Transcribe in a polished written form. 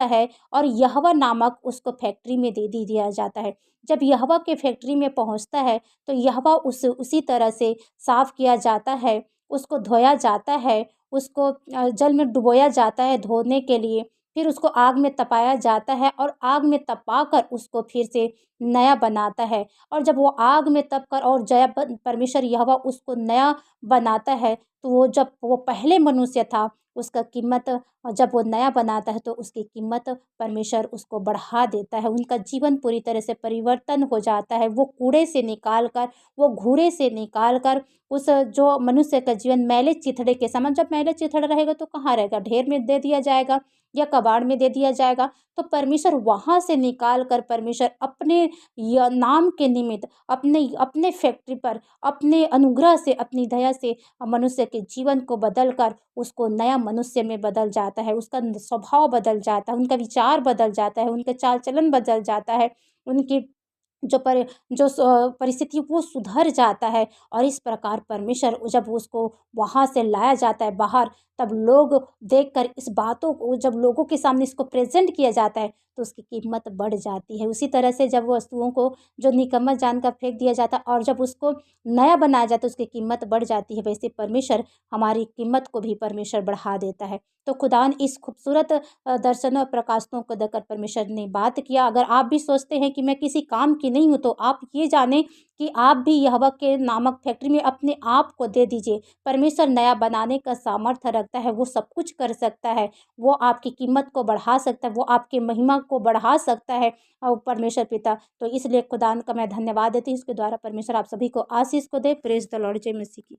होता है और यहोवा नामक उसको फैक्ट्री में दे दी दिया जाता है। जब यहोवा के फैक्ट्री में पहुँचता है तो यहोवा उसी तरह से साफ़ किया जाता है, उसको धोया जाता है, उसको जल में डुबोया जाता है धोने के लिए, फिर उसको आग में तपाया जाता है और आग में तपाकर उसको फिर से नया बनाता है। और जब वो आग में तप कर और परमेश्वर यहोवा उसको नया बनाता है, तो वो जब वो पहले मनुष्य था, उसका कीमत जब वो नया बनाता है तो उसकी कीमत परमेश्वर उसको बढ़ा देता है। उनका जीवन पूरी तरह से परिवर्तन हो जाता है। वो कूड़े से निकाल कर, वो घूरे से निकाल कर उस जो मनुष्य का जीवन मैले-चिथड़े के समान, जब मैले-चिथड़ा रहेगा तो कहाँ रहेगा? ढेर में दे दिया जाएगा या कबाड़ में दे दिया जाएगा। तो परमेश्वर वहाँ से निकाल कर परमेश्वर अपने नाम के निमित्त अपने अपने फैक्ट्री पर अपने अनुग्रह से, अपनी दया से मनुष्य के जीवन को बदल कर उसको नया मनुष्य में बदल जाता है। उसका स्वभाव बदल जाता है, उनका विचार बदल जाता है, उनका चाल-चलन बदल जाता है, उनकी जो पर जो स परिस्थिति वो सुधर जाता है। और इस प्रकार परमेश्वर जब उसको वहाँ से लाया जाता है बाहर, तब लोग देखकर इस बातों को जब लोगों के सामने इसको प्रेज़ेंट किया जाता है, तो उसकी कीमत बढ़ जाती है। उसी तरह से जब वस्तुओं को जो निकम्मा जानकर फेंक दिया जाता है और जब उसको नया बनाया जाता है, उसकी कीमत बढ़ जाती है। वैसे परमेश्वर हमारी कीमत को भी परमेश्वर बढ़ा देता है। तो खुदावन इस खूबसूरत दर्शनों और प्रकाशनों को देकर परमेश्वर ने बात किया। अगर आप भी सोचते हैं कि मैं किसी काम की नहीं हूँ, तो आप ये जानें कि आप भी यहोवा के नामक फैक्ट्री में अपने आप को दे दीजिए। परमेश्वर नया बनाने का सामर्थ्य रखता है, वो सब कुछ कर सकता है। वो आपकी कीमत को बढ़ा सकता है, वो आपकी महिमा को बढ़ा सकता है परमेश्वर पिता। तो इसलिए खुदावन का मैं धन्यवाद देती हूँ, इसके द्वारा परमेश्वर आप सभी को आशीष को दे। Praise the Lord. जय मसीह की।